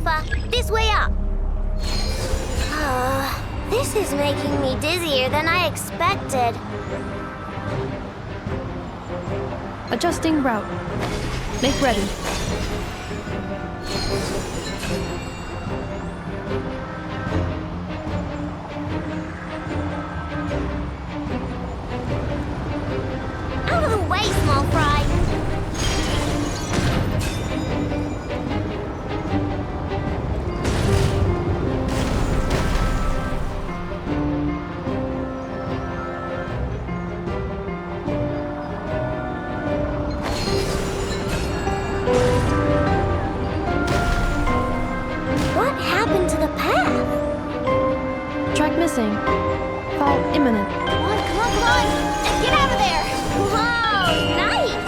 Alpha. This way up. This is making me dizzier than I expected. Adjusting route. Make ready. Out of the way, small fry. What happened to the path? Track missing. Fall imminent. Come on, come on, come on! Get out of there! Whoa, nice!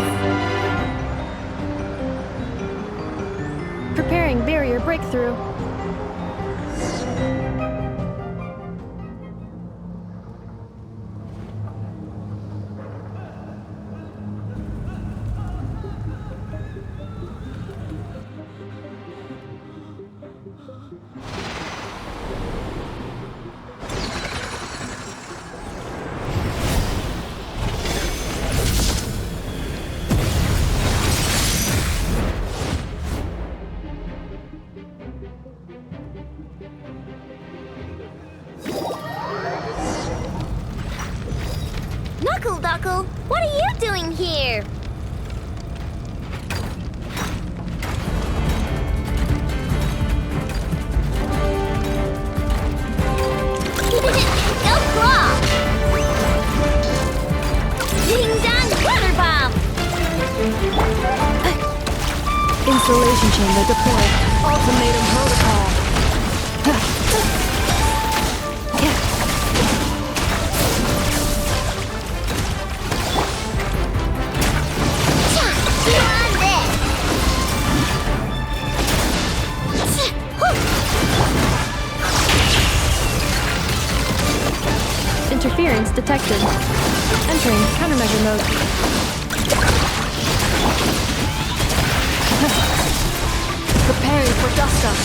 Preparing barrier breakthrough. Duckle, what are you doing here? Go claw! Ding dong water bomb! Installation chamber deployed. Ultimatum protocol. Interference detected. Entering countermeasure mode. Preparing for dust up.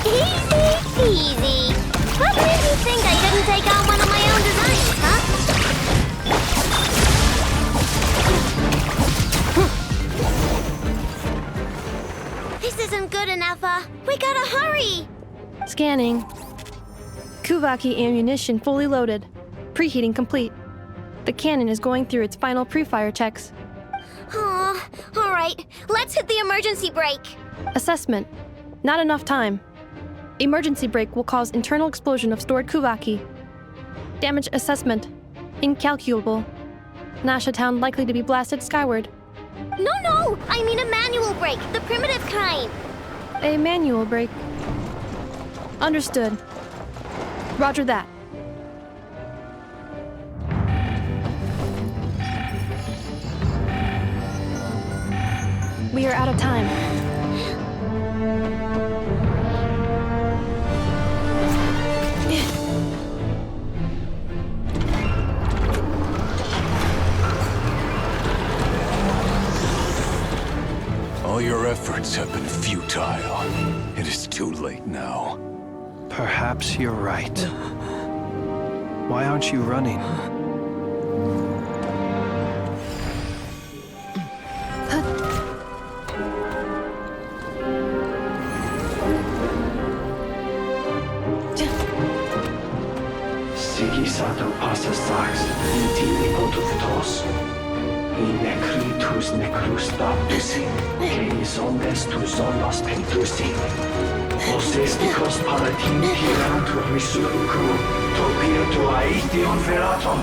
Easy peasy. What made you think I couldn't take on one of my own designs, huh? This isn't good enough, we gotta hurry! Scanning. Kuvaki ammunition fully loaded. Preheating complete. The cannon is going through its final pre-fire checks. Aw, alright, let's hit the emergency brake. Assessment. Not enough time. Emergency brake will cause internal explosion of stored Kuvaki. Damage assessment. Incalculable. Nasha Town likely to be blasted skyward. No, I mean a manual brake, the primitive kind. A manual brake. Understood. Roger that. We are out of time. All your efforts have been futile. It is too late now. Perhaps you're right. Why aren't you running? Sigisato passa sax, intimi potuftos. Inekritus necrus baptusi, keis omnes tu zonas pentusi. Osestikos palatin piratur misuruku, topirtu aetion feraton.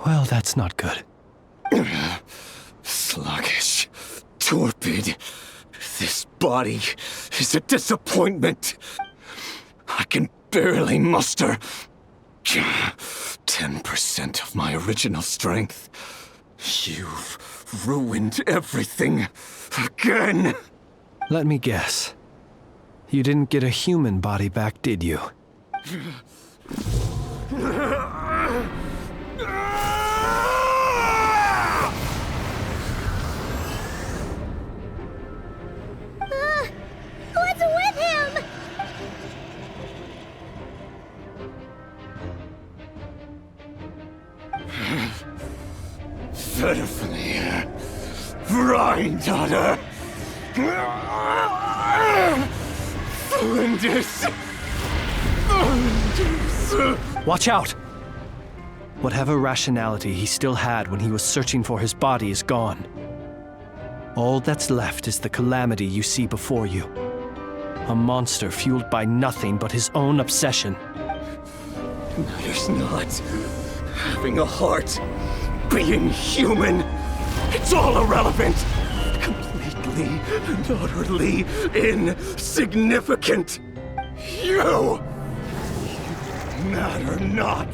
Well, that's not good. Sluggish. Torpid. This body is a disappointment. I can barely muster 10% of my original strength. You've ruined everything again. Let me guess. You didn't get a human body back, did you? What's with him? Pitifully, granddaughter. Flinders. Watch out! Whatever rationality he still had when he was searching for his body is gone. All that's left is the calamity you see before you. A monster fueled by nothing but his own obsession. Matters not. Having a heart. Being human. It's all irrelevant. Completely and utterly insignificant. You matter not.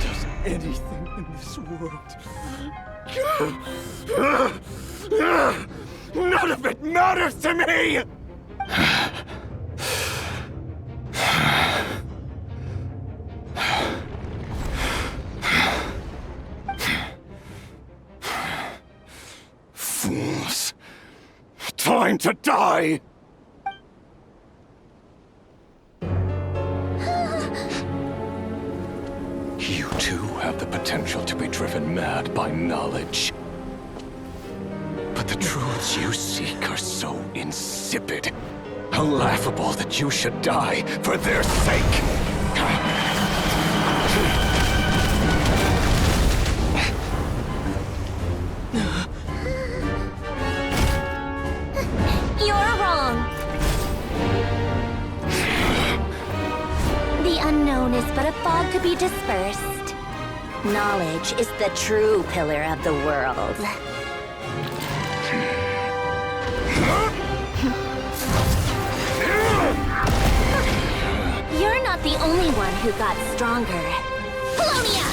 Does anything in this world. None of it matters to me! Fools. Time to die! You too have the potential to be driven mad by knowledge. But the truths you seek are so insipid, how laughable that you should die for their sake. You're wrong. The unknown is but a fog to be dispersed. Knowledge is the true pillar of the world. You're not the only one who got stronger. Polonia!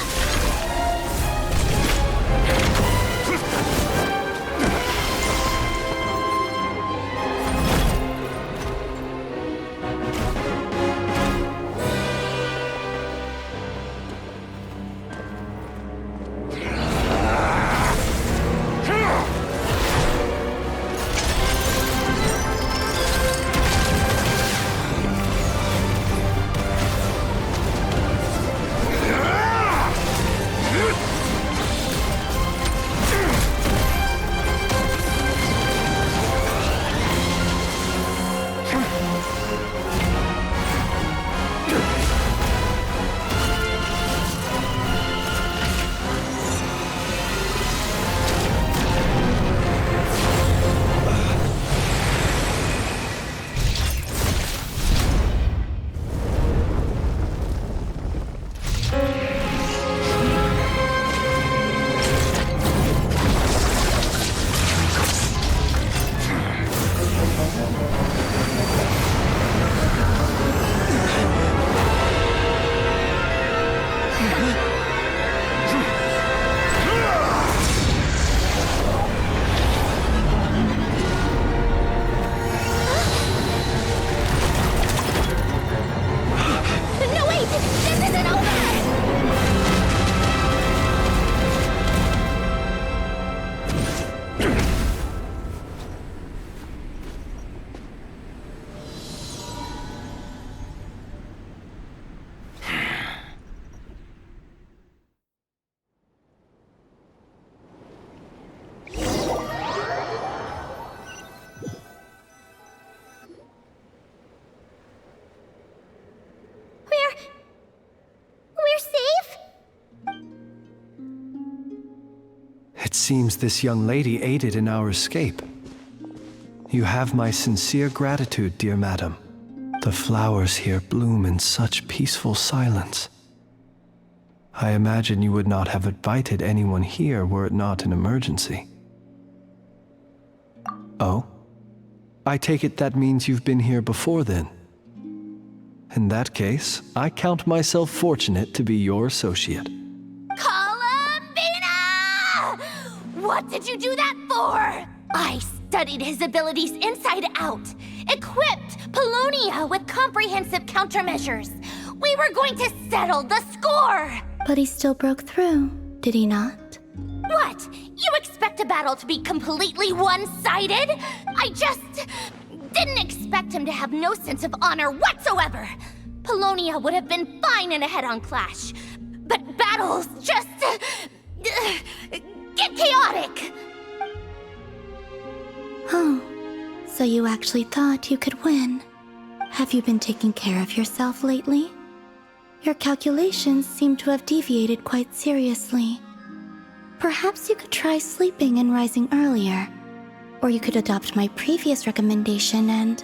It seems this young lady aided in our escape. You have my sincere gratitude, dear madam. The flowers here bloom in such peaceful silence. I imagine you would not have invited anyone here were it not an emergency. Oh? I take it that means you've been here before then. In that case, I count myself fortunate to be your associate. Columbina! What did you do that for? I studied his abilities inside out, equipped Paulownia with comprehensive countermeasures. We were going to settle the score! But he still broke through, did he not? What? You expect a battle to be completely one-sided? I just didn't expect him to have no sense of honor whatsoever. Paulownia would have been fine in a head-on clash, but battles just get chaotic. Oh, so you actually thought you could win. Have you been taking care of yourself lately? Your calculations seem to have deviated quite seriously. Perhaps you could try sleeping and rising earlier. Or you could adopt my previous recommendation and...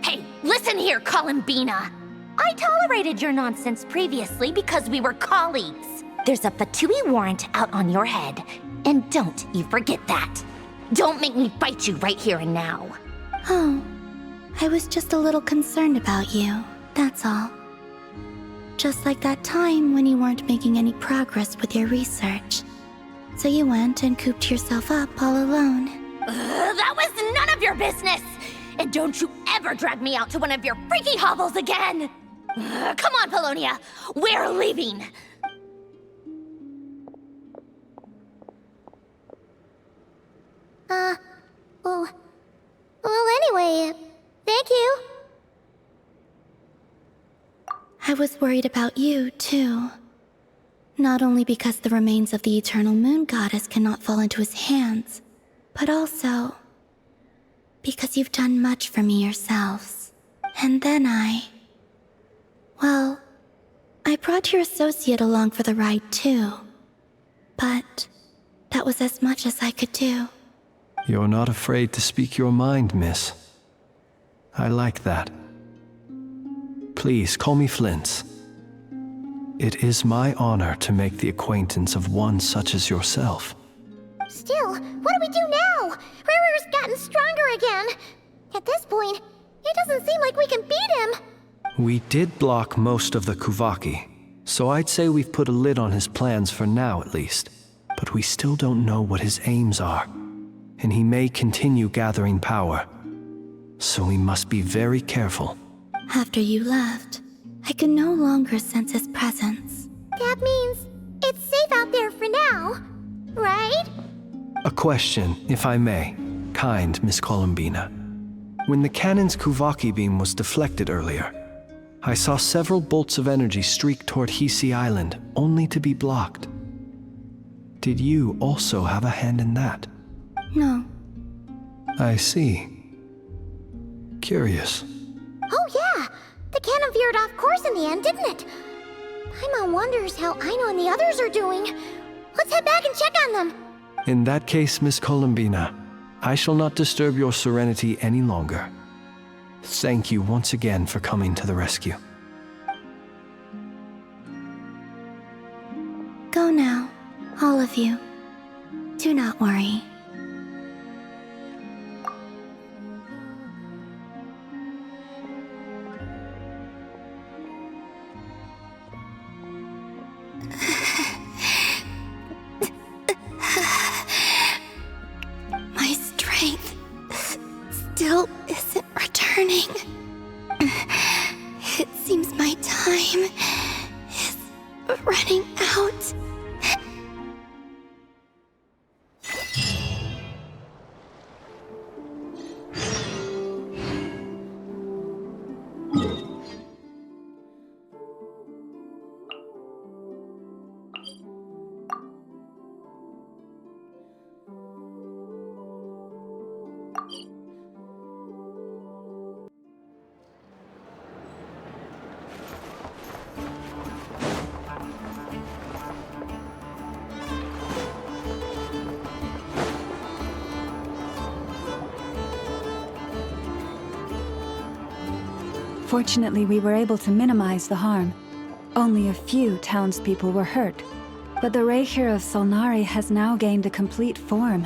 Hey, listen here, Columbina. I tolerated your nonsense previously because we were colleagues. There's a Fatui warrant out on your head, and don't you forget that. Don't make me fight you right here and now. Oh, I was just a little concerned about you, that's all. Just like that time when you weren't making any progress with your research. So you went and cooped yourself up all alone. That was none of your business! And don't you ever drag me out to one of your freaky hovels again! Come on, Paulownia, we're leaving! Well, anyway, thank you. I was worried about you, too. Not only because the remains of the Eternal Moon Goddess cannot fall into his hands, but also because you've done much for me yourselves. And then well, I brought your associate along for the ride, too. But that was as much as I could do. You're not afraid to speak your mind, miss. I like that. Please call me Flins. It is my honor to make the acquaintance of one such as yourself. Still, what do we do now? Riri's gotten stronger again. At this point, it doesn't seem like we can beat him. We did block most of the Kuvaki, so I'd say we've put a lid on his plans for now at least. But we still don't know what his aims are, and he may continue gathering power. So we must be very careful. After you left, I could no longer sense his presence. That means it's safe out there for now, right? A question, if I may, kind Miss Columbina. When the cannon's Kuvaki beam was deflected earlier, I saw several bolts of energy streak toward Hisi Island, only to be blocked. Did you also have a hand in that? No. I see. Curious. Oh yeah, the cannon veered off course in the end, didn't it? Paimon wonders how Aino and the others are doing. Let's head back and check on them. In that case, Miss Columbina, I shall not disturb your serenity any longer. Thank you once again for coming to the rescue. Go now, all of you. Do not worry. My strength still isn't returning. It seems my time is running out. Fortunately, we were able to minimize the harm. Only a few townspeople were hurt. But the Reikir of Solnari has now gained a complete form,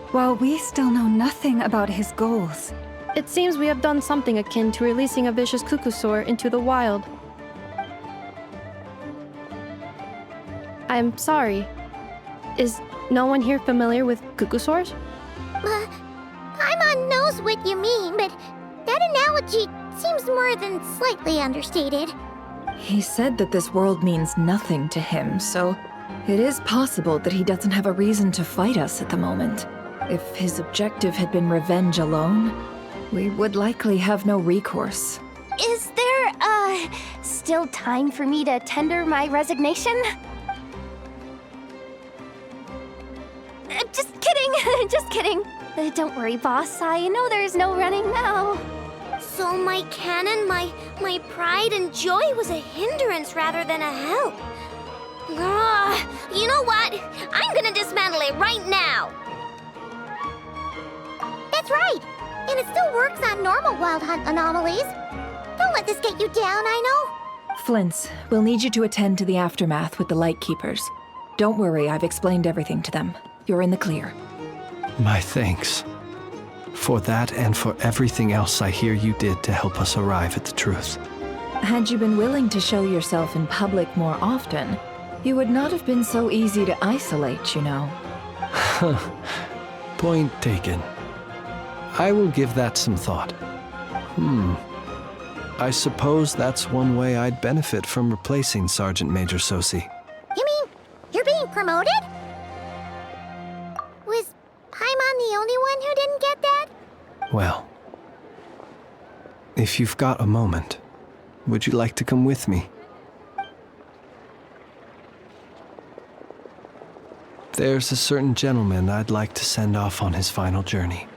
while we still know nothing about his goals. It seems we have done something akin to releasing a vicious cuckoosaur into the wild. I'm sorry. Is no one here familiar with cuckoosaurs? Paimon knows what you mean, but that analogy seems more than slightly understated. He said that this world means nothing to him, so it is possible that he doesn't have a reason to fight us at the moment. If his objective had been revenge alone, we would likely have no recourse. Is there, still time for me to tender my resignation? Just kidding, just kidding. Don't worry, boss. I know there's no running now. So my canon, my pride and joy was a hindrance rather than a help. You know what? I'm gonna dismantle it right now. That's right. And it still works on normal wild hunt anomalies. Don't let this get you down, I know. Flins, we'll need you to attend to the aftermath with the Lightkeepers. Don't worry, I've explained everything to them. You're in the clear. My thanks. For that and for everything else I hear you did to help us arrive at the truth. Had you been willing to show yourself in public more often, you would not have been so easy to isolate, you know. Point taken. I will give that some thought. I suppose that's one way I'd benefit from replacing Sergeant Major Sosi. You mean you're being promoted? Was Paimon the only one who didn't get that? Well, if you've got a moment, would you like to come with me? There's a certain gentleman I'd like to send off on his final journey.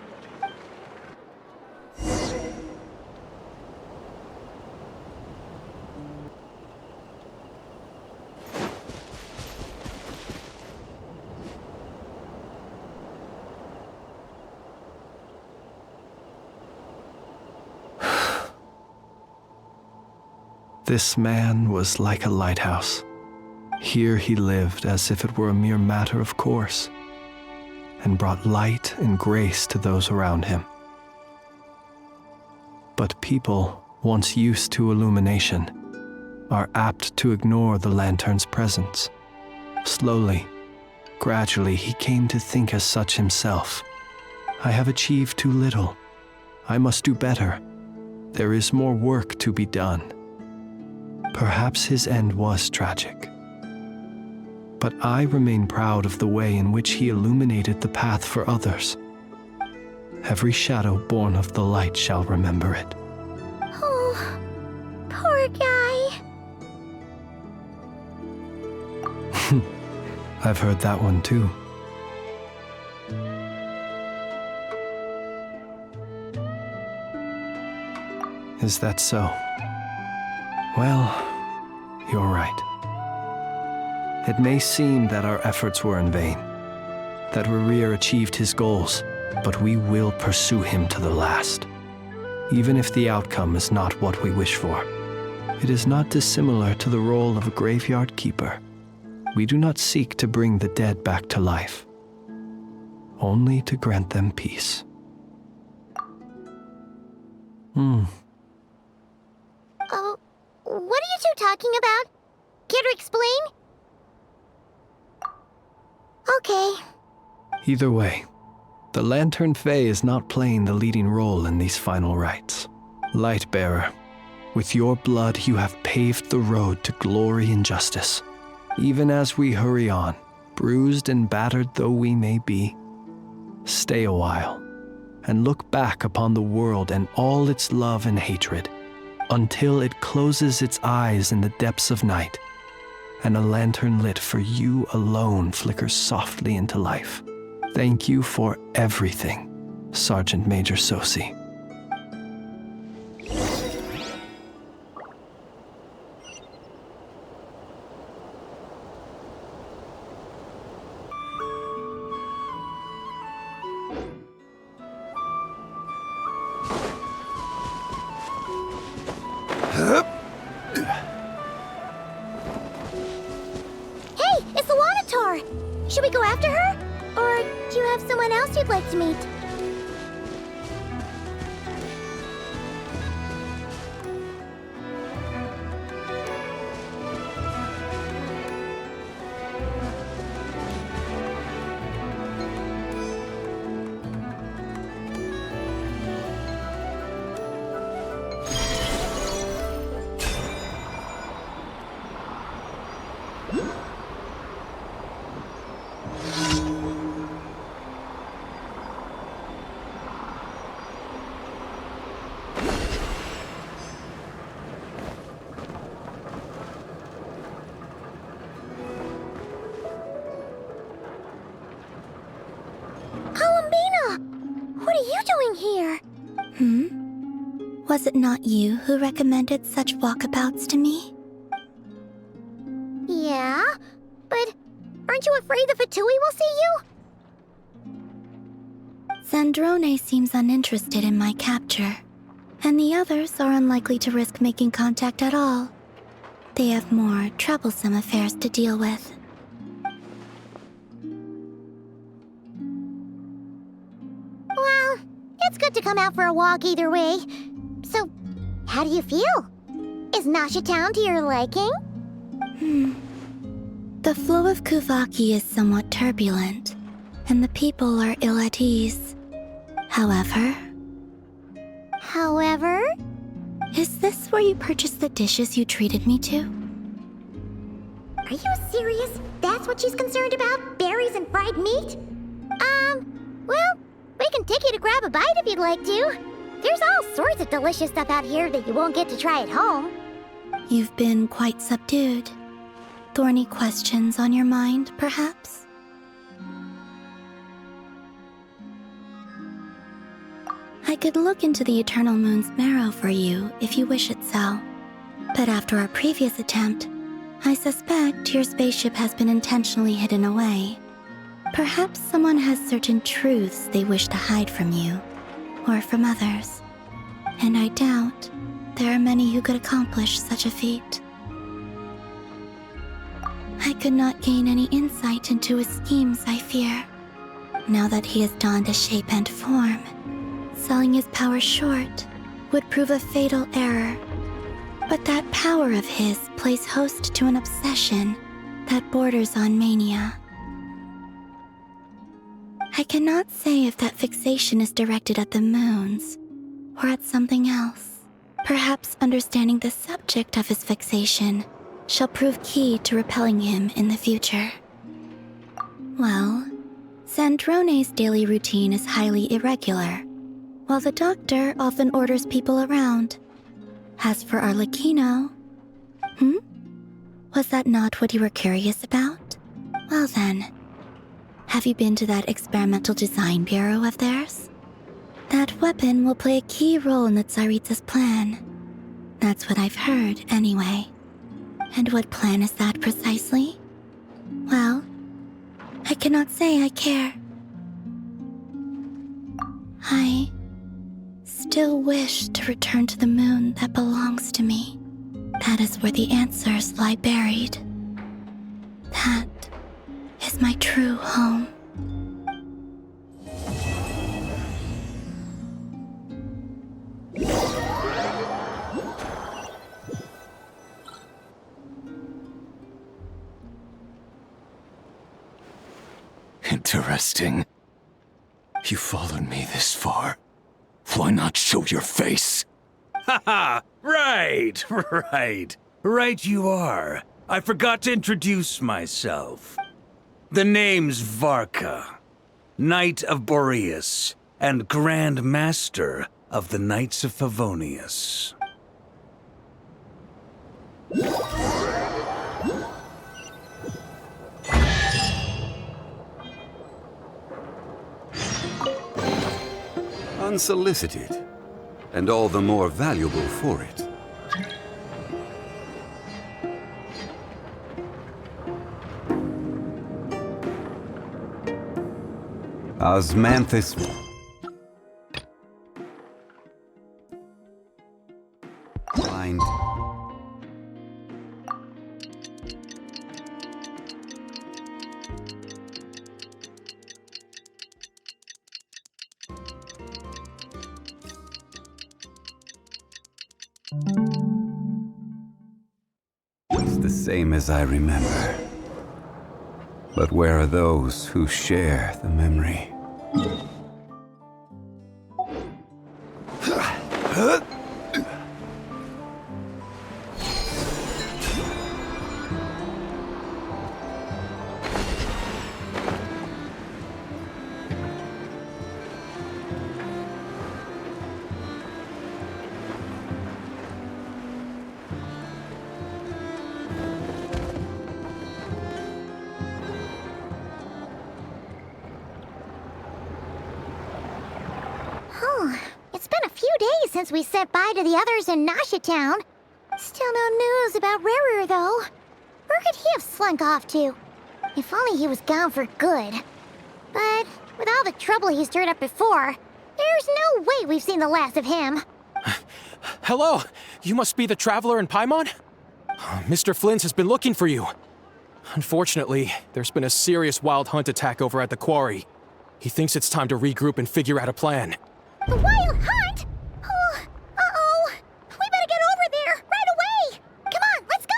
This man was like a lighthouse. Here he lived as if it were a mere matter of course, and brought light and grace to those around him. But people, once used to illumination, are apt to ignore the lantern's presence. Slowly, gradually, he came to think as such himself. I have achieved too little. I must do better. There is more work to be done. Perhaps his end was tragic. But I remain proud of the way in which he illuminated the path for others. Every shadow born of the light shall remember it. Oh, poor guy. I've heard that one too. Is that so? Well, you're right. It may seem that our efforts were in vain, that Rerir achieved his goals, but we will pursue him to the last, even if the outcome is not what we wish for. It is not dissimilar to the role of a graveyard keeper. We do not seek to bring the dead back to life, only to grant them peace. What are you two talking about? Care to explain? Okay. Either way, the Lantern Fae is not playing the leading role in these final rites. Lightbearer, with your blood you have paved the road to glory and justice. Even as we hurry on, bruised and battered though we may be, stay a while and look back upon the world and all its love and hatred, until it closes its eyes in the depths of night, and a lantern lit for you alone flickers softly into life. Thank you for everything, Sergeant Major Sosi. Hey, it's Luonnotar! Should we go after her? Or do you have someone else you'd like to meet? Columbina! What are you doing here? Was it not you who recommended such walkabouts to me? Yeah, but aren't you afraid the Fatui will see you? Zandrone seems uninterested in my capture, and the others are unlikely to risk making contact at all. They have more troublesome affairs to deal with. Well, it's good to come out for a walk either way. So, how do you feel? Is Nasha Town to your liking? The flow of Kuvaki is somewhat turbulent, and the people are ill at ease. However... Is this where you purchased the dishes you treated me to? Are you serious? That's what she's concerned about? Berries and fried meat? Well, we can take you to grab a bite if you'd like to. There's all sorts of delicious stuff out here that you won't get to try at home. You've been quite subdued. Thorny questions on your mind, perhaps? I could look into the Eternal Moon's marrow for you if you wish it so. But after our previous attempt, I suspect your spaceship has been intentionally hidden away. Perhaps someone has certain truths they wish to hide from you, or from others. And I doubt there are many who could accomplish such a feat. I could not gain any insight into his schemes, I fear. Now that he has donned a shape and form, selling his power short would prove a fatal error. But that power of his plays host to an obsession that borders on mania. I cannot say if that fixation is directed at the moons, or at something else. Perhaps understanding the subject of his fixation shall prove key to repelling him in the future. Well, Zandrone's daily routine is highly irregular, while the doctor often orders people around. As for Arlecchino... Was that not what you were curious about? Well then, have you been to that experimental design bureau of theirs? That weapon will play a key role in the Tsaritsa's plan. That's what I've heard, anyway. And what plan is that precisely? Well, I cannot say I care. I still wish to return to the moon that belongs to me. That is where the answers lie buried. That is my true home. Interesting. You followed me this far. Why not show your face? Haha! Right, right you are. I forgot to introduce myself. The name's Varka, Knight of Boreas, and Grand Master of the Knights of Favonius. Unsolicited, and all the more valuable for it. Osmanthus. Blind. It's the same as I remember. But where are those who share the memory? It's been a few days since we said bye to the others in Nasha Town. Still no news about Rarer, though. Where could he have slunk off to? If only he was gone for good. But with all the trouble he stirred up before, there's no way we've seen the last of him. Hello! You must be the traveler in Paimon? Mr. Flins has been looking for you. Unfortunately, there's been a serious wild hunt attack over at the quarry. He thinks it's time to regroup and figure out a plan. The wild hunt? Oh, uh-oh. We better get over there, right away! Come on, let's go!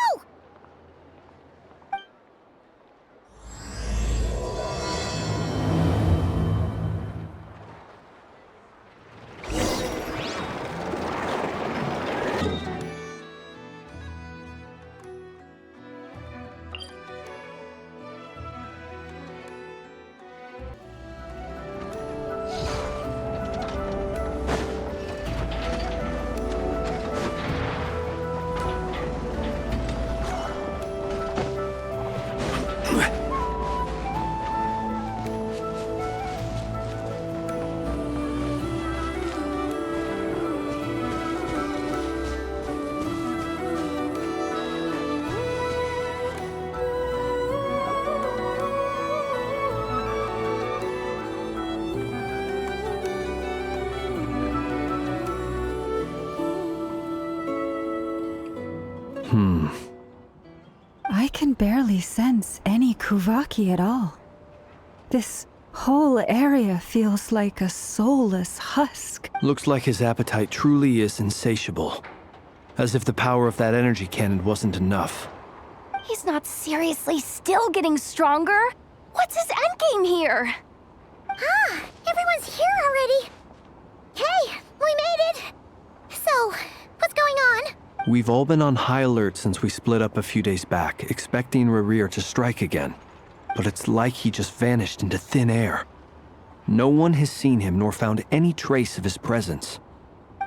I can barely sense any Kuvaki at all. This whole area feels like a soulless husk. Looks like his appetite truly is insatiable. As if the power of that energy cannon wasn't enough. He's not seriously still getting stronger? What's his endgame here? Ah, everyone's here already. Hey, we made it. So, what's going on? We've all been on high alert since we split up a few days back, expecting Rarir to strike again. But it's like he just vanished into thin air. No one has seen him nor found any trace of his presence.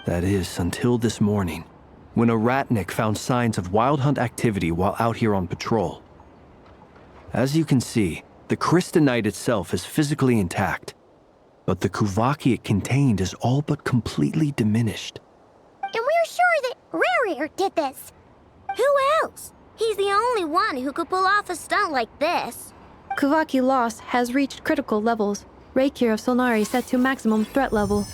That is, until this morning, when a ratnik found signs of wild hunt activity while out here on patrol. As you can see, the Crystonite itself is physically intact, but the Kuvaki it contained is all but completely diminished. And we're sure that Rarir did this. Who else? He's the only one who could pull off a stunt like this. Kuvaki loss has reached critical levels. Raikir of Solnari set to maximum threat level.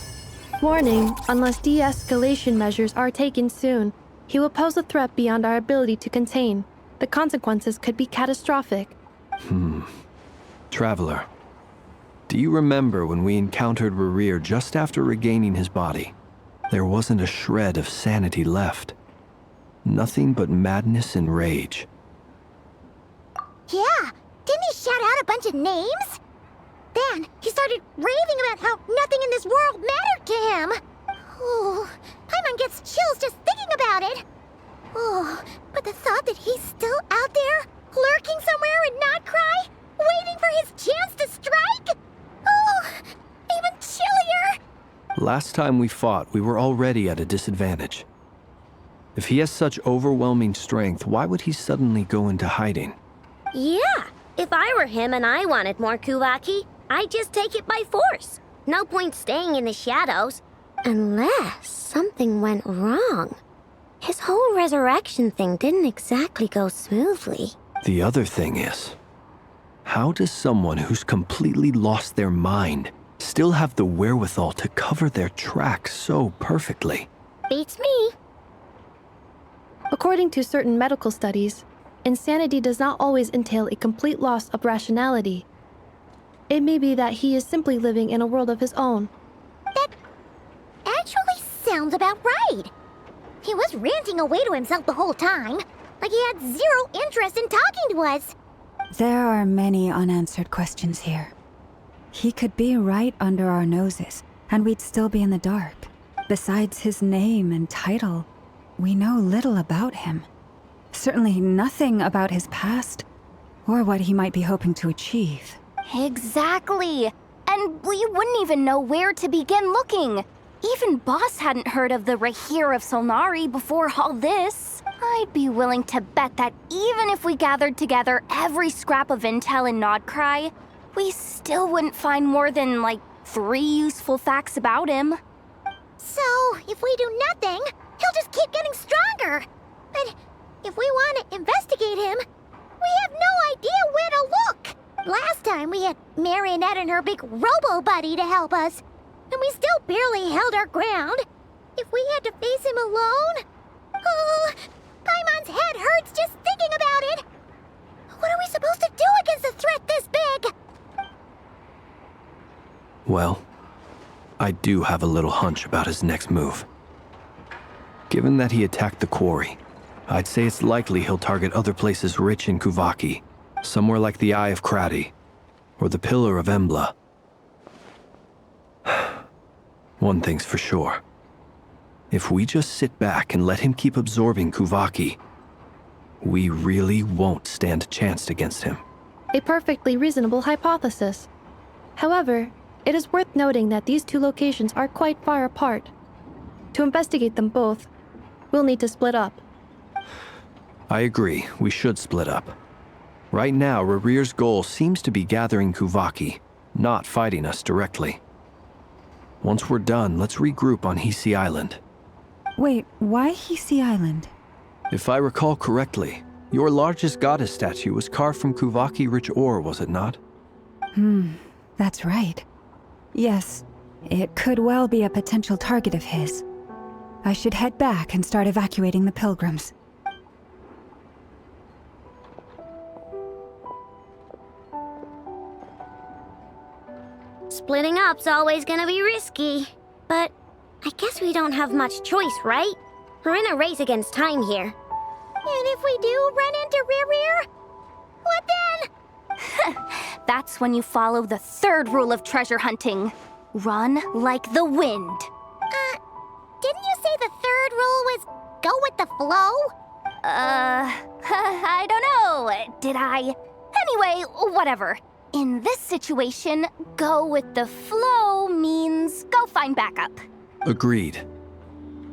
Warning, unless de-escalation measures are taken soon, he will pose a threat beyond our ability to contain. The consequences could be catastrophic. Traveler, do you remember when we encountered Rarir just after regaining his body? There wasn't a shred of sanity left. Nothing but madness and rage. Yeah, didn't he shout out a bunch of names? Then he started raving about how nothing in this world mattered to him. Oh, Paimon gets chills just thinking about it. Oh, but the thought that he's still out there, lurking somewhere and not cry, waiting for his chance to strike? Oh, even chillier. Last time we fought, we were already at a disadvantage. If he has such overwhelming strength, why would he suddenly go into hiding? Yeah, if I were him and I wanted more Kuvaki, I'd just take it by force. No point staying in the shadows. Unless something went wrong. His whole resurrection thing didn't exactly go smoothly. The other thing is, how does someone who's completely lost their mind still have the wherewithal to cover their tracks so perfectly? Beats me. According to certain medical studies, insanity does not always entail a complete loss of rationality. It may be that he is simply living in a world of his own. That actually sounds about right. He was ranting away to himself the whole time, like he had zero interest in talking to us. There are many unanswered questions here. He could be right under our noses, and we'd still be in the dark. Besides his name and title, we know little about him. Certainly nothing about his past, or what he might be hoping to achieve. Exactly. And we wouldn't even know where to begin looking. Even Boss hadn't heard of the Rahir of Solnari before all this. I'd be willing to bet that even if we gathered together every scrap of intel in Nodcry, we still wouldn't find more than, like, 3 useful facts about him. So, if we do nothing, he'll just keep getting stronger. But if we want to investigate him, we have no idea where to look. Last time we had Marionette and her big robo-buddy to help us, and we still barely held our ground. If we had to face him alone... Oh, Paimon's head hurts just thinking about it. What are we supposed to do against a threat this big? Well, I do have a little hunch about his next move. Given that he attacked the quarry, I'd say it's likely he'll target other places rich in Kuvaki, somewhere like the Eye of Krati, or the Pillar of Embla. One thing's for sure. If we just sit back and let him keep absorbing Kuvaki, we really won't stand a chance against him. A perfectly reasonable hypothesis. However, it is worth noting that these 2 locations are quite far apart. To investigate them both, we'll need to split up. I agree, we should split up. Right now, Rarir's goal seems to be gathering Kuvaki, not fighting us directly. Once we're done, let's regroup on Hisi Island. Wait, why Hisi Island? If I recall correctly, your largest goddess statue was carved from Kuvaki-rich ore, was it not? That's right. Yes, it could well be a potential target of his. I should head back and start evacuating the pilgrims. Splitting up's always gonna be risky. But I guess we don't have much choice, right? We're in a race against time here. And if we do run into Rarir, what then? That's when you follow the 3rd rule of treasure hunting. Run like the wind. Didn't you say the 3rd rule was go with the flow? I don't know. Did I? Anyway, whatever. In this situation, go with the flow means go find backup. Agreed.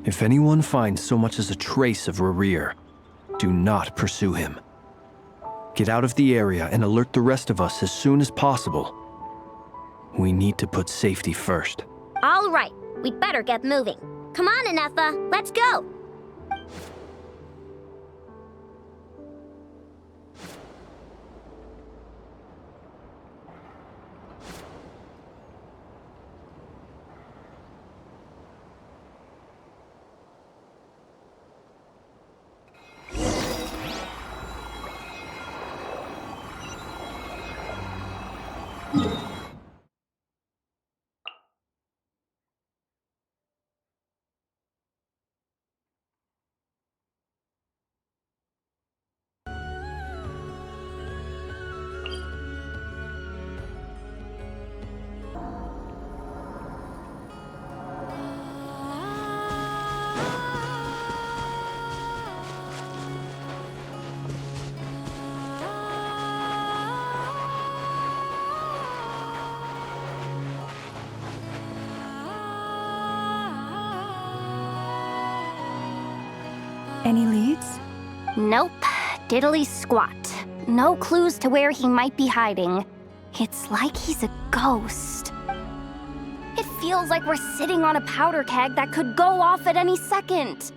If anyone finds so much as a trace of Rarir, do not pursue him. Get out of the area and alert the rest of us as soon as possible. We need to put safety first. All right, we'd better get moving. Come on, Anefa, let's go. Any leads? Nope. Diddly squat. No clues to where he might be hiding. It's like he's a ghost. It feels like we're sitting on a powder keg that could go off at any second.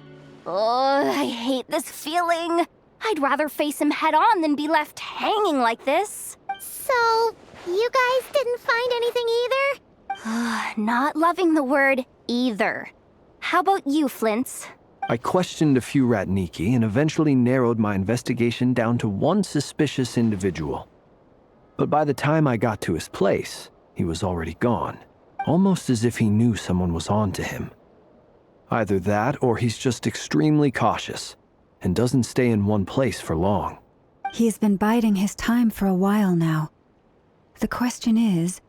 Oh, I hate this feeling. I'd rather face him head on than be left hanging like this. So, you guys didn't find anything either? Not loving the word either. How about you, Flins? I questioned a few Ratniki and eventually narrowed my investigation down to one suspicious individual. But by the time I got to his place, he was already gone, almost as if he knew someone was on to him. Either that, or he's just extremely cautious, and doesn't stay in one place for long. He's been biding his time for a while now. The question is,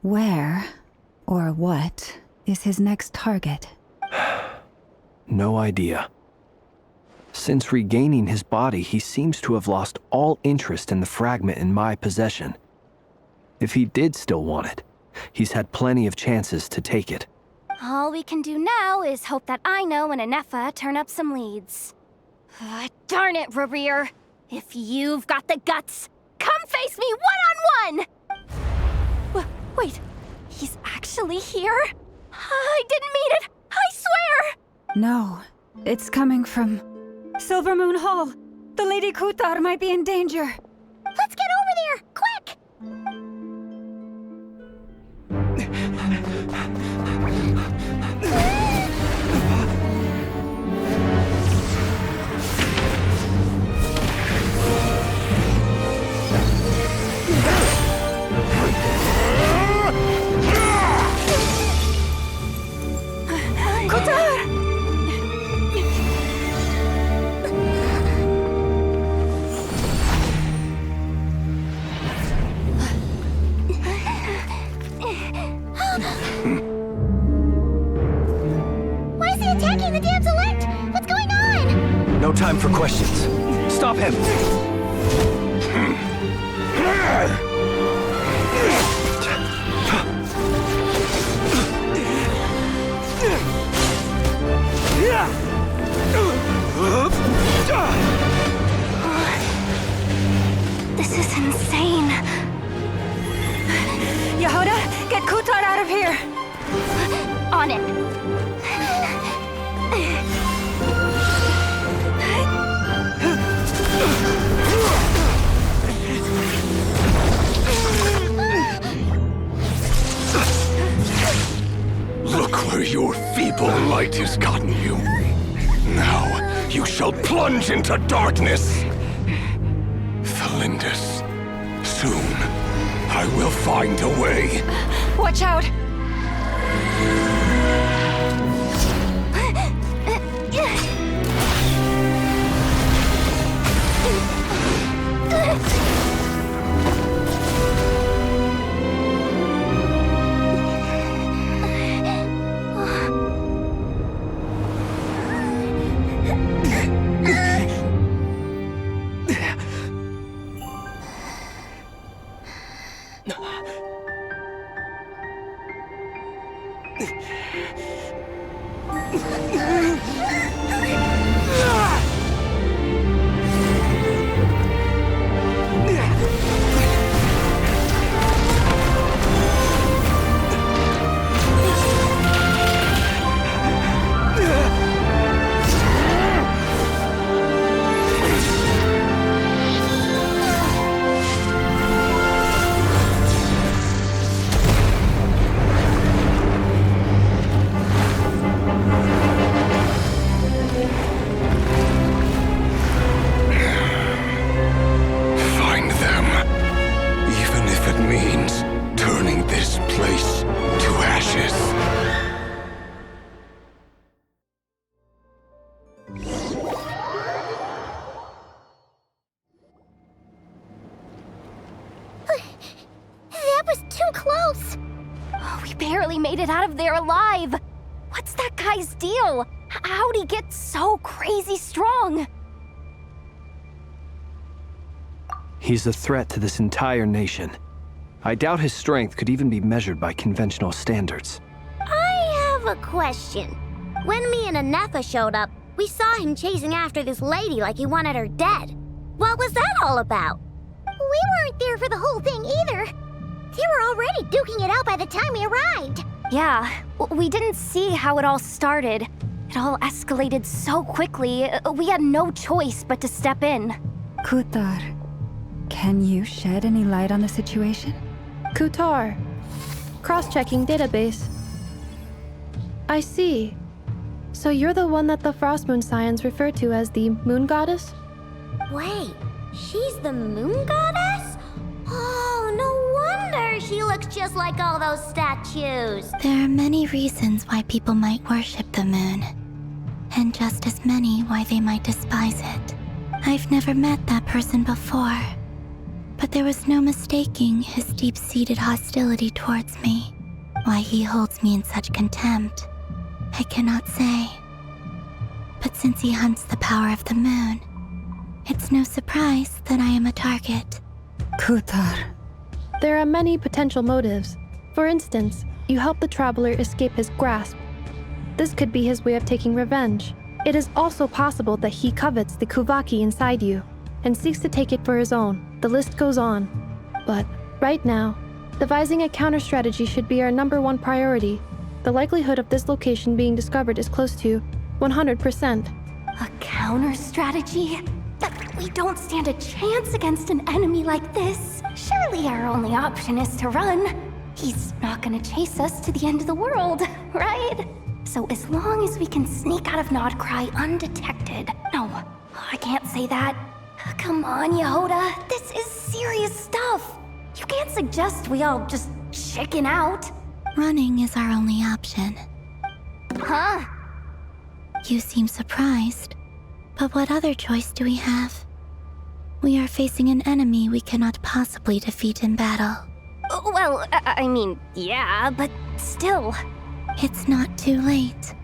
where, or what, is his next target? No idea. Since regaining his body, he seems to have lost all interest in the fragment in my possession. If he did still want it, he's had plenty of chances to take it. All we can do now is hope that Ino and Anefa turn up some leads. Darn it, Rereer. If you've got the guts, come face me one-on-one! Wait, he's actually here? I didn't mean it, I swear! No, it's coming from Silver Moon Hall. The Lady Kutar might be in danger. Let's get over there, quick! Why is he attacking the damselette? What's going on? No time for questions. Stop him! This is insane. Yehuda, get Kutar out of here! On it. Look where your feeble light has gotten you. Now you shall plunge into darkness. Felindus, soon I will find a way. Watch out! Made it out of there alive. What's that guy's deal? How'd he get so crazy strong? He's a threat to this entire nation. I doubt his strength could even be measured by conventional standards. I have a question. When me and Anefa showed up, we saw him chasing after this lady like he wanted her dead. What was that all about? We weren't there for the whole thing either. They were already duking it out by the time we arrived. Yeah, we didn't see how it all started. It all escalated so quickly, we had no choice but to step in. Kutar, can you shed any light on the situation? Kutar. Cross-checking database. I see. So you're the one that the Frostmoon Scions refer to as the Moon Goddess? Wait, she's the Moon Goddess? Oh, no wonder she looks just like all those statues. There are many reasons why people might worship the moon, and just as many why they might despise it. I've never met that person before, but there was no mistaking his deep-seated hostility towards me. Why he holds me in such contempt, I cannot say. But since he hunts the power of the moon, it's no surprise that I am a target. Kutar. There are many potential motives. For instance, you help the traveler escape his grasp. This could be his way of taking revenge. It is also possible that he covets the Kuvaki inside you and seeks to take it for his own. The list goes on. But right now, devising a counter-strategy should be our #1 priority. The likelihood of this location being discovered is close to 100%. A counter-strategy? But we don't stand a chance against an enemy like this. Surely our only option is to run. He's not gonna chase us to the end of the world, right? So as long as we can sneak out of Nodcry undetected... No, I can't say that. Come on, Yehoda. This is serious stuff. You can't suggest we all just chicken out. Running is our only option. Huh? You seem surprised, but what other choice do we have? We are facing an enemy we cannot possibly defeat in battle. Well, I mean, yeah, but still. It's not too late.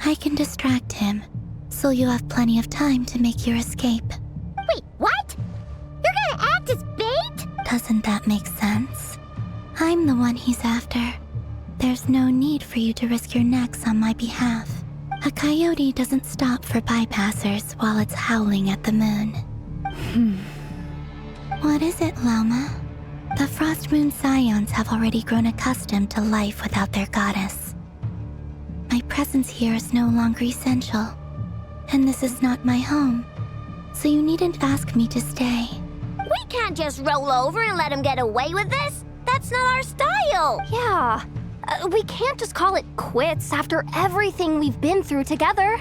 I can distract him, so you'll have plenty of time to make your escape. Wait, what? You're gonna act as bait? Doesn't that make sense? I'm the one he's after. There's no need for you to risk your necks on my behalf. A coyote doesn't stop for bypassers while it's howling at the moon. What is it, Lama? The Frostmoon Scions have already grown accustomed to life without their goddess. My presence here is no longer essential, and this is not my home, so you needn't ask me to stay. We can't just roll over and let him get away with this. That's not our style. Yeah. We can't just call it quits after everything we've been through together.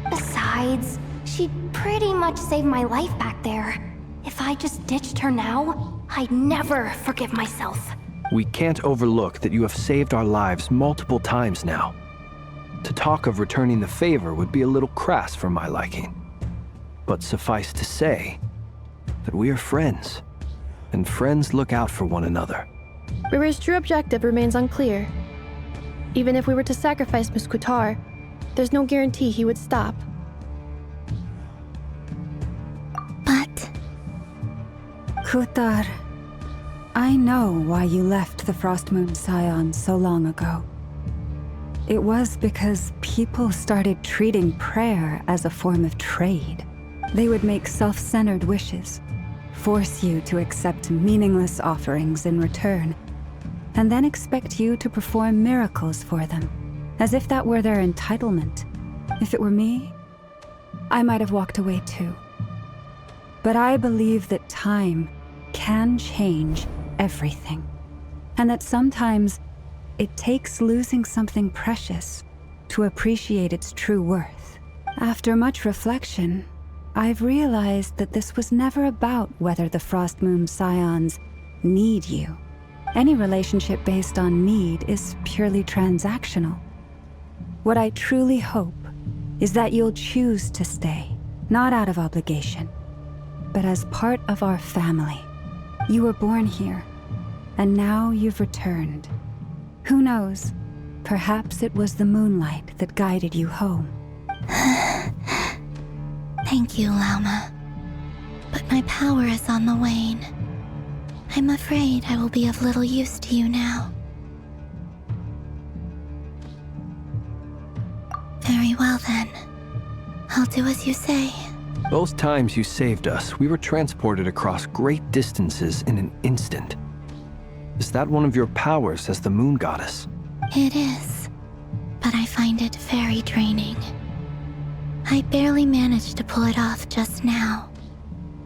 Besides, she pretty much saved my life back there. If I just ditched her now, I'd never forgive myself. We can't overlook that you have saved our lives multiple times now. To talk of returning the favor would be a little crass for my liking. But suffice to say that we are friends, and friends look out for one another. Rira's true objective remains unclear. Even if we were to sacrifice Miss Kutar, there's no guarantee he would stop. But... Kutar, I know why you left the Frostmoon Scions so long ago. It was because people started treating prayer as a form of trade. They would make self-centered wishes, force you to accept meaningless offerings in return, and then expect you to perform miracles for them, as if that were their entitlement. If it were me, I might have walked away too. But I believe that time can change everything, and that sometimes it takes losing something precious to appreciate its true worth. After much reflection, I've realized that this was never about whether the Frostmoon Scions need you. Any relationship based on need is purely transactional. What I truly hope is that you'll choose to stay, not out of obligation, but as part of our family. You were born here, and now you've returned. Who knows? Perhaps it was the moonlight that guided you home. Thank you, Lama. But my power is on the wane. I'm afraid I will be of little use to you now. Very well then. I'll do as you say. Both times you saved us, we were transported across great distances in an instant. Is that one of your powers as the moon goddess? It is, but I find it very draining. I barely managed to pull it off just now,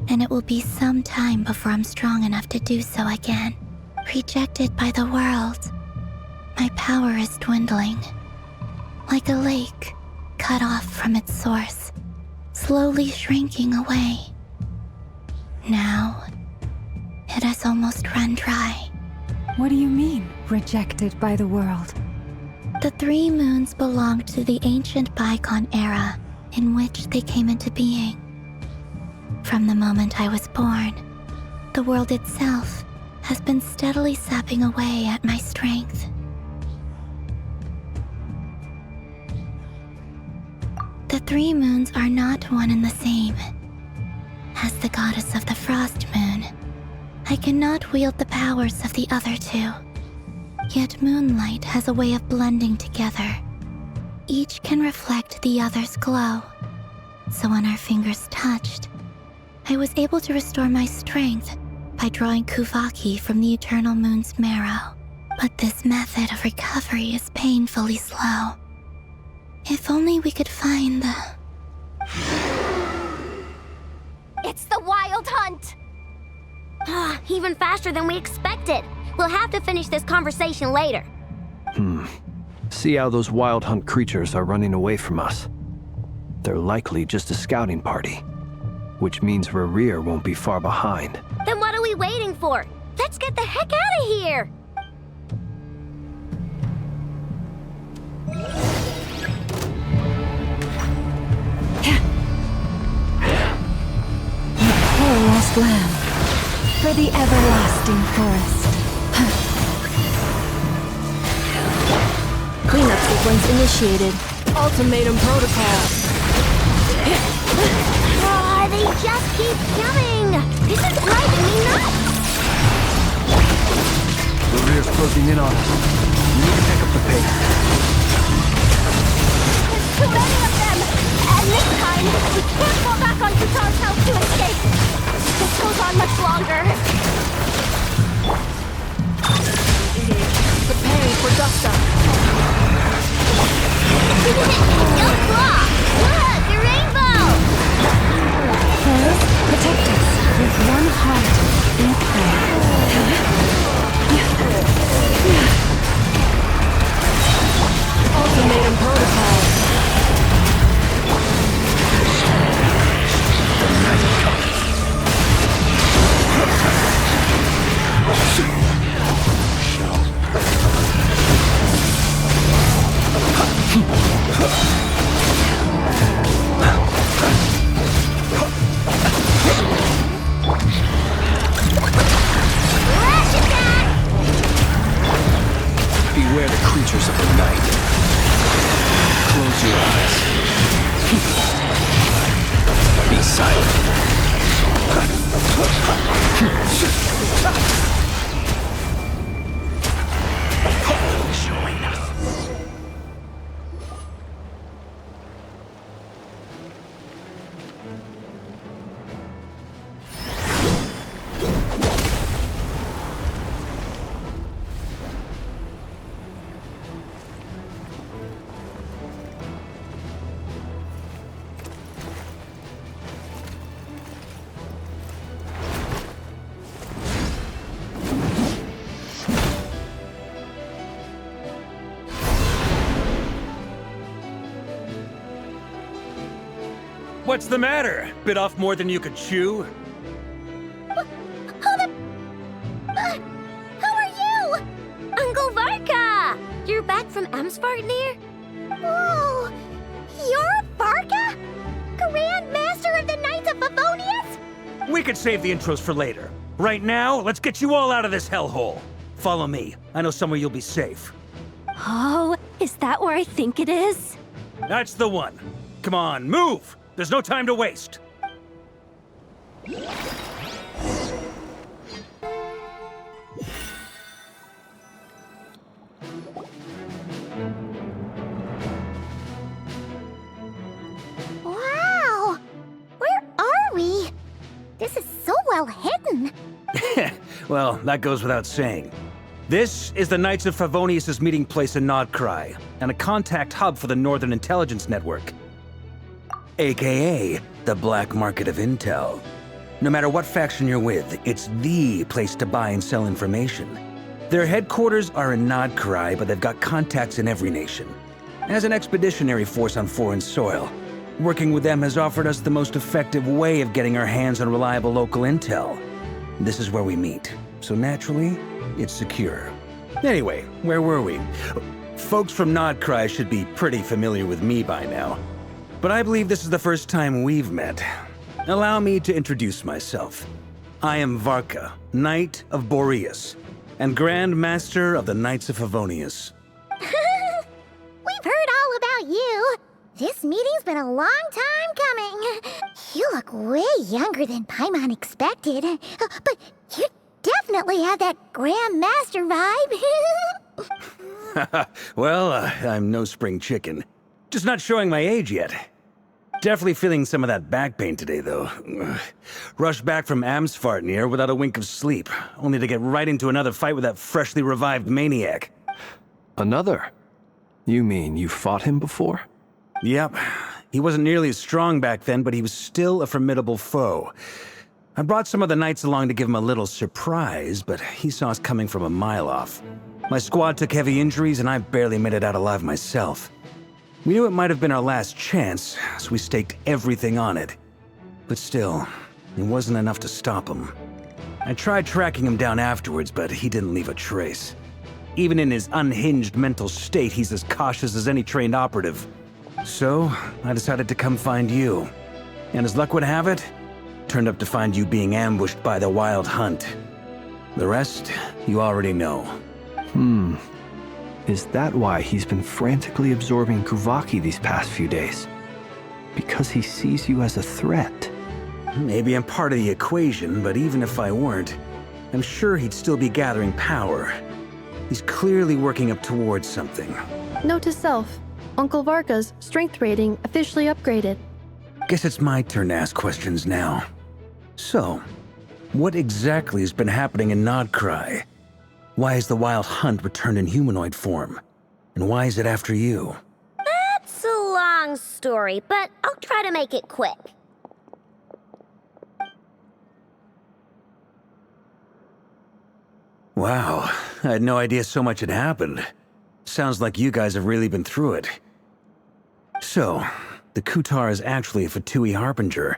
and it will be some time before I'm strong enough to do so again. Rejected by the world, my power is dwindling. Like a lake cut off from its source, slowly shrinking away. Now, it has almost run dry. What do you mean, rejected by the world? The 3 moons belonged to the ancient bygone era in which they came into being. From the moment I was born, the world itself has been steadily sapping away at my strength. The 3 moons are not one and the same. As the goddess of the Frost Moon, I cannot wield the powers of the other 2. Yet moonlight has a way of blending together. Each can reflect the other's glow. So when our fingers touched, I was able to restore my strength by drawing Kuvaki from the eternal moon's marrow. But this method of recovery is painfully slow. If only we could find the... It's the Wild Hunt! Even faster than we expected. We'll have to finish this conversation later. See how those Wild Hunt creatures are running away from us. They're likely just a scouting party, which means Rerir won't be far behind. Then what are we waiting for? Let's get the heck out of here! Poor lost lamb. For the everlasting forest. Cleanup sequence initiated. Ultimatum protocol. They just keep coming! This is driving me nuts! Rerir's closing in on us. We need to pick up the pace. There's too many of them! And this time, we can't fall back on Qatar's house to escape! This goes on much longer. Preparing for dust-up. Don't block! Look, the rainbow! Forest, protect us with one heart in prayer. Ultimatum protocol. Beware the creatures of the night. Close your eyes. Be silent. Join us. What's the matter? Bit off more than you could chew? Who are you? Uncle Varka! You're back from Amsvarnir? Oh, you're Varka? Grand Master of the Knights of Favonius? We could save the intros for later. Right now, let's get you all out of this hellhole. Follow me. I know somewhere you'll be safe. Oh, is that where I think it is? That's the one. Come on, move! There's no time to waste. Wow! Where are we? This is so well hidden. Well, that goes without saying. This is the Knights of Favonius' meeting place in Nodcry, and a contact hub for the Northern Intelligence Network. AKA, the black market of intel. No matter what faction you're with, it's the place to buy and sell information. Their headquarters are in Nodcry, but they've got contacts in every nation. As an expeditionary force on foreign soil, working with them has offered us the most effective way of getting our hands on reliable local intel. This is where we meet. so naturally, it's secure. Anyway, where were we? Folks from Nodcry should be pretty familiar with me by now, but I believe this is the first time we've met. Allow me to introduce myself. I am Varka, Knight of Boreas, and Grand Master of the Knights of Favonius. We've heard all about you. This meeting's been a long time coming. You look way younger than Paimon expected, but you definitely have that Grand Master vibe. Well, I'm no spring chicken. Just not showing my age yet. Definitely feeling some of that back pain today, though. Rushed back from Amsfartnir without a wink of sleep, only to get right into another fight with that freshly revived maniac. Another? You mean you fought him before? Yep. He wasn't nearly as strong back then, but he was still a formidable foe. I brought some of the knights along to give him a little surprise, but he saw us coming from a mile off. My squad took heavy injuries, and I barely made it out alive myself. We knew it might have been our last chance, so we staked everything on it. But still, it wasn't enough to stop him. I tried tracking him down afterwards, but he didn't leave a trace. Even in his unhinged mental state, he's as cautious as any trained operative. So, I decided to come find you. And as luck would have it, turned up to find you being ambushed by the Wild Hunt. The rest, you already know. Is that why he's been frantically absorbing Kuvaki these past few days? Because he sees you as a threat? Maybe I'm part of the equation, but even if I weren't, I'm sure he'd still be gathering power. He's clearly working up towards something. Note to self, Uncle Varka's strength rating officially upgraded. Guess it's my turn to ask questions now. So, what exactly has been happening in Nodcry? Why has the Wild Hunt returned in humanoid form? And why is it after you? That's a long story, but I'll try to make it quick. Wow, I had no idea so much had happened. Sounds like you guys have really been through it. So, the Kutar is actually a Fatui Harbinger.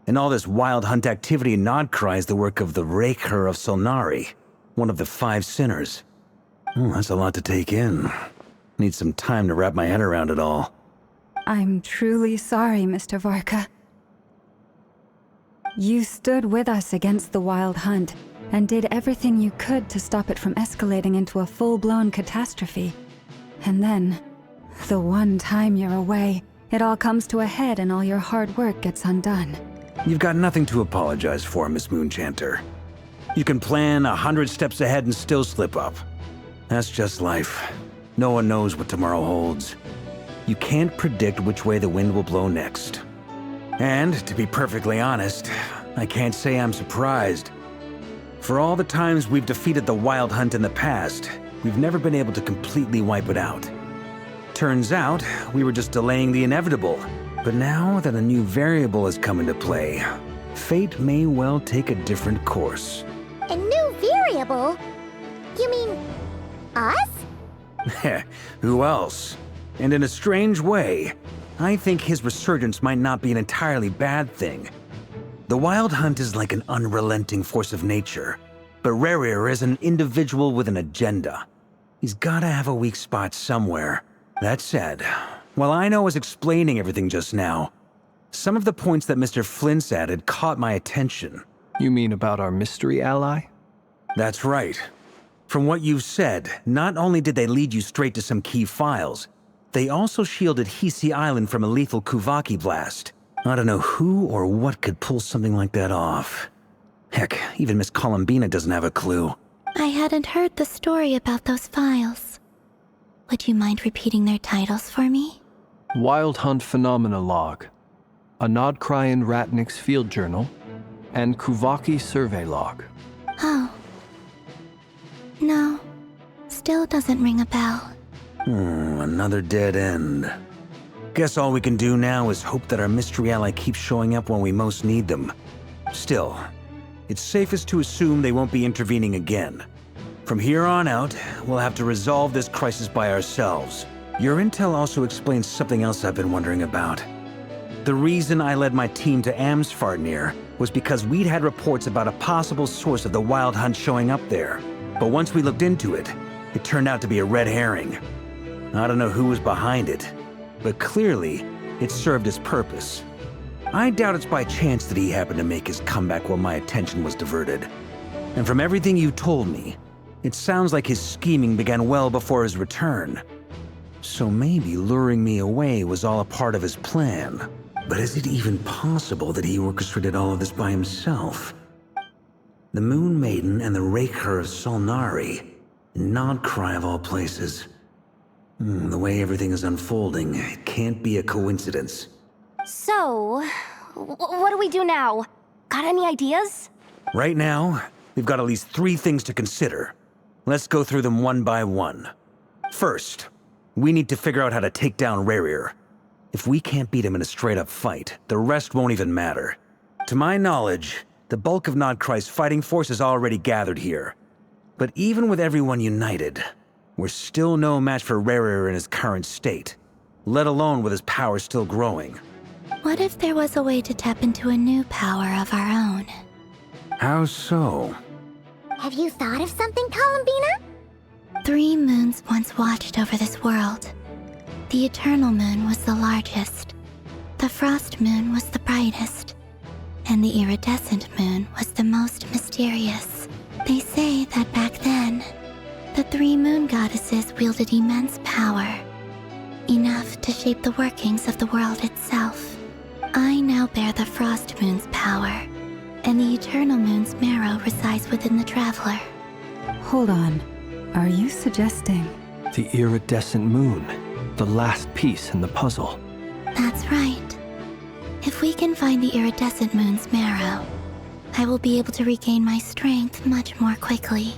And all this Wild Hunt activity in Nodcry is the work of the Raker of Solnari, one of the 5 sinners. That's a lot to take in. Need some time to wrap my head around it all. I'm truly sorry, Mr. Varka. You stood with us against the Wild Hunt, and did everything you could to stop it from escalating into a full-blown catastrophe. And then, the one time you're away, it all comes to a head and all your hard work gets undone. You've got nothing to apologize for, Miss Moonchanter. You can plan 100 steps ahead and still slip up. That's just life. No one knows what tomorrow holds. You can't predict which way the wind will blow next. And, to be perfectly honest, I can't say I'm surprised. For all the times we've defeated the Wild Hunt in the past, we've never been able to completely wipe it out. Turns out, we were just delaying the inevitable. But now that a new variable has come into play, fate may well take a different course. A new variable? You mean us? Who else? And in a strange way, I think his resurgence might not be an entirely bad thing. The Wild Hunt is like an unrelenting force of nature, but Rerir is an individual with an agenda. He's gotta have a weak spot somewhere. That said, while I was explaining everything just now, some of the points that Mr. Flins added caught my attention. You mean about our mystery ally? That's right. From what you've said, not only did they lead you straight to some key files, they also shielded Hisi Island from a lethal Kuvaki blast. I don't know who or what could pull something like that off. Heck, even Miss Columbina doesn't have a clue. I hadn't heard the story about those files. Would you mind repeating their titles for me? Wild Hunt Phenomena Log, a Nodcryan Ratnik's Field Journal, and Kuvaki Survey Log. Oh. No. Still doesn't ring a bell. Another dead end. Guess all we can do now is hope that our mystery ally keeps showing up when we most need them. Still, it's safest to assume they won't be intervening again. From here on out, we'll have to resolve this crisis by ourselves. Your intel also explains something else I've been wondering about. The reason I led my team to Amsfarnir was because we'd had reports about a possible source of the Wild Hunt showing up there. But once we looked into it, it turned out to be a red herring. I don't know who was behind it, but clearly, it served its purpose. I doubt it's by chance that he happened to make his comeback while my attention was diverted. And from everything you told me, it sounds like his scheming began well before his return. So maybe luring me away was all a part of his plan. But is it even possible that he orchestrated all of this by himself? The Moon Maiden and the Raker of Solnari, Nodcry of all places. The way everything is unfolding, it can't be a coincidence. So, what do we do now? Got any ideas? Right now, we've got at least 3 things to consider. Let's go through them one by one. First, we need to figure out how to take down Rarir. If we can't beat him in a straight-up fight, the rest won't even matter. To my knowledge, the bulk of Nodcry's fighting force is already gathered here. But even with everyone united, we're still no match for Rarir in his current state, let alone with his power still growing. What if there was a way to tap into a new power of our own? How so? Have you thought of something, Columbina? 3 moons once watched over this world. The Eternal Moon was the largest. The Frost Moon was the brightest. And the Iridescent Moon was the most mysterious. They say that back then, the 3 moon goddesses wielded immense power. Enough to shape the workings of the world itself. I now bear the Frost Moon's power, and the Eternal Moon's marrow resides within the Traveler. Hold on. Are you suggesting? The iridescent moon, the last piece in the puzzle. That's right. If we can find the Iridescent Moon's marrow, I will be able to regain my strength much more quickly.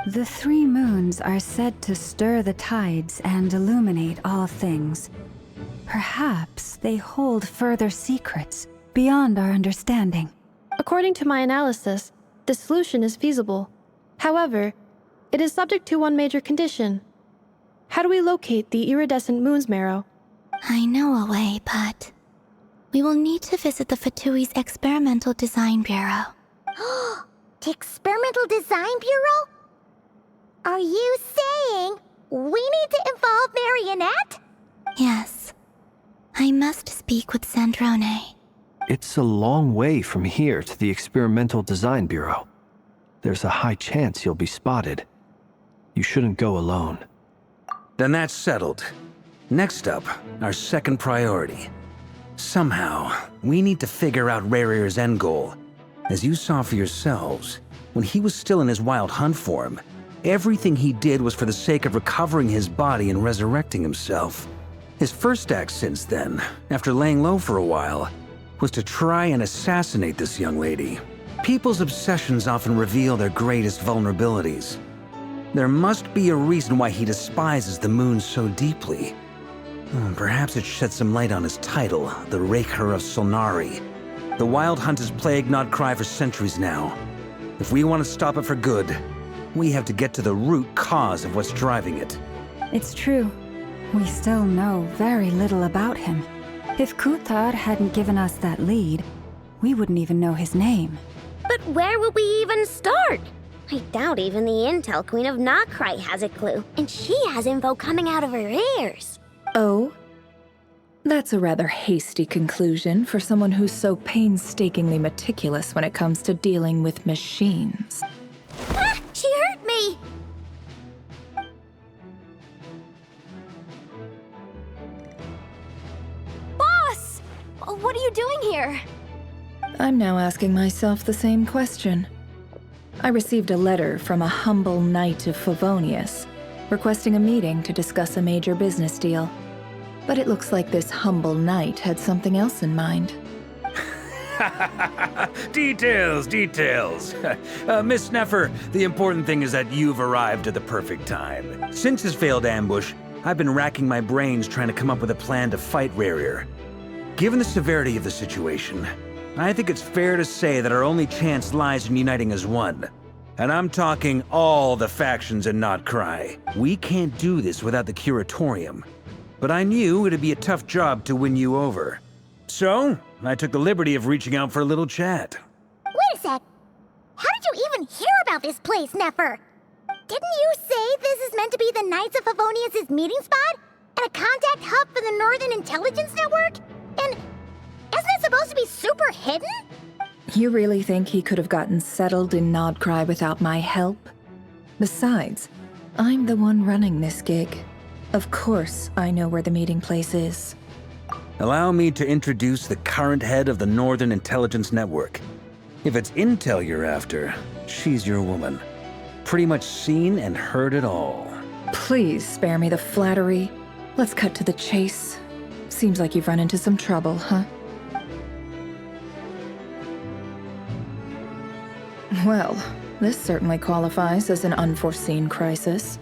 The 3 moons are said to stir the tides and illuminate all things. Perhaps they hold further secrets beyond our understanding. According to my analysis, the solution is feasible. However, it is subject to one major condition. How do we locate the iridescent moon's marrow? I know a way, but we will need to visit the Fatui's Experimental Design Bureau. The Experimental Design Bureau? Are you saying we need to involve Marionette? Yes. I must speak with Sandrone. It's a long way from here to the Experimental Design Bureau. There's a high chance you'll be spotted. You shouldn't go alone. Then that's settled. Next up, our second priority. Somehow, we need to figure out Rarir's end goal. As you saw for yourselves, when he was still in his Wild Hunt form, everything he did was for the sake of recovering his body and resurrecting himself. His first act since then, after laying low for a while, was to try and assassinate this young lady. People's obsessions often reveal their greatest vulnerabilities. There must be a reason why he despises the moon so deeply. Perhaps it sheds some light on his title, the Raker of Solnari. The Wild Hunt has plagued Nodcry for centuries now. If we want to stop it for good, we have to get to the root cause of what's driving it. It's true. We still know very little about him. If Kuthar hadn't given us that lead, we wouldn't even know his name. But where would we even start? I doubt even the Intel Queen of Nodcry has a clue, and she has info coming out of her ears. Oh? That's a rather hasty conclusion for someone who's so painstakingly meticulous when it comes to dealing with machines. Ah! She hurt me! Boss! What are you doing here? I'm now asking myself the same question. I received a letter from a humble knight of Favonius, requesting a meeting to discuss a major business deal. But it looks like this humble knight had something else in mind. Details. Miss Sneffer, the important thing is that you've arrived at the perfect time. Since his failed ambush, I've been racking my brains trying to come up with a plan to fight Rarir. Given the severity of the situation, I think it's fair to say that our only chance lies in uniting as one. And I'm talking all the factions in Nodcry. We can't do this without the Curatorium. But I knew it'd be a tough job to win you over. So, I took the liberty of reaching out for a little chat. Wait a sec. How did you even hear about this place, Nefer? Didn't you say this is meant to be the Knights of Favonius' meeting spot? And a contact hub for the Northern Intelligence Network? And isn't it supposed to be super hidden? You really think he could have gotten settled in Nodcry without my help? Besides, I'm the one running this gig. Of course I know where the meeting place is. Allow me to introduce the current head of the Northern Intelligence Network. If it's intel you're after, she's your woman. Pretty much seen and heard it all. Please spare me the flattery. Let's cut to the chase. Seems like you've run into some trouble, huh? Well, this certainly qualifies as an unforeseen crisis.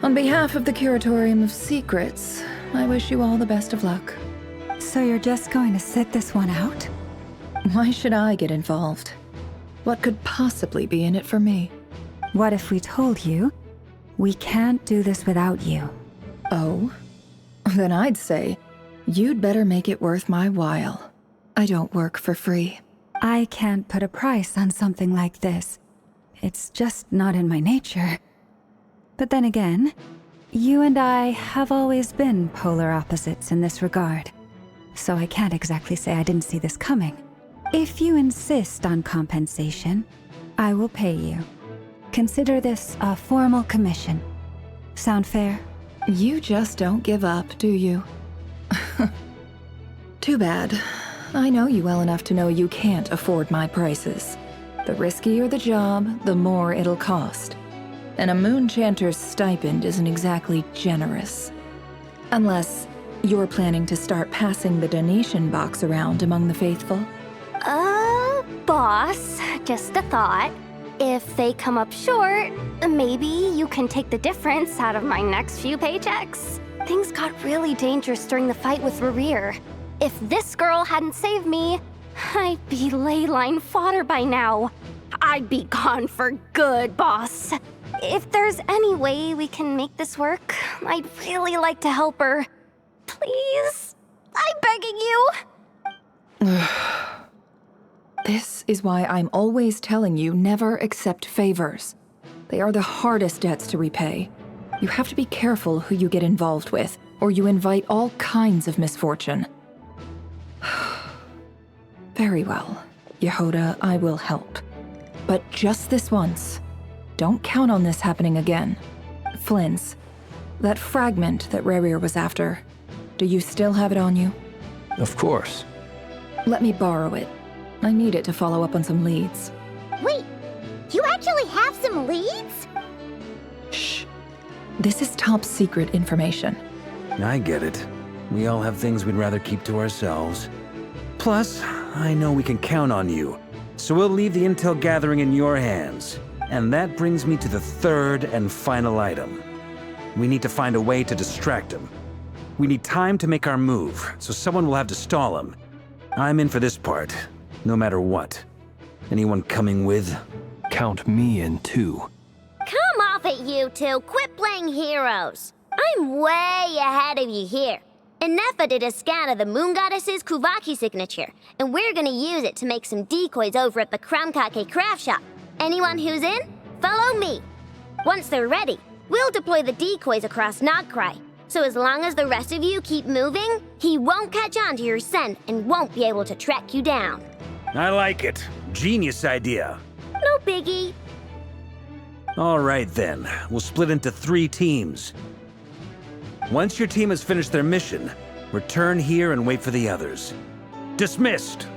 On behalf of the Curatorium of Secrets, I wish you all the best of luck. So you're just going to sit this one out? Why should I get involved? What could possibly be in it for me? What if we told you we can't do this without you? Oh? Then I'd say you'd better make it worth my while. I don't work for free. I can't put a price on something like this. It's just not in my nature. But then again, you and I have always been polar opposites in this regard. So I can't exactly say I didn't see this coming. If you insist on compensation, I will pay you. Consider this a formal commission. Sound fair? You just don't give up, do you? Too bad. I know you well enough to know you can't afford my prices. The riskier the job, the more it'll cost. And a Moonchanter's stipend isn't exactly generous. Unless you're planning to start passing the donation box around among the faithful. Boss, just a thought. If they come up short, maybe you can take the difference out of my next few paychecks. Things got really dangerous during the fight with Rerir. If this girl hadn't saved me, I'd be leyline fodder by now. I'd be gone for good, boss. If there's any way we can make this work, I'd really like to help her. Please? I'm begging you. This is why I'm always telling you never accept favors. They are the hardest debts to repay. You have to be careful who you get involved with, or you invite all kinds of misfortune. Very well, Yehoda, I will help. But just this once. Don't count on this happening again. Flins, that fragment that Rerir was after, do you still have it on you? Of course. Let me borrow it. I need it to follow up on some leads. Wait, you actually have some leads? Shh. This is top secret information. I get it. We all have things we'd rather keep to ourselves. Plus, I know we can count on you. So we'll leave the intel gathering in your hands. And that brings me to the third and final item. We need to find a way to distract him. We need time to make our move, so someone will have to stall him. I'm in for this part, no matter what. Anyone coming with? Count me in too. Come off it, you two. Quit playing heroes. I'm way ahead of you here. Nefa did a scan of the Moon Goddess's Kuvaki signature, and we're gonna use it to make some decoys over at the Kramkake craft shop. Anyone who's in, follow me. Once they're ready, we'll deploy the decoys across Nodcry. So as long as the rest of you keep moving, he won't catch on to your scent and won't be able to track you down. I like it. Genius idea. No biggie. All right then, we'll split into 3 teams. Once your team has finished their mission, return here and wait for the others. Dismissed!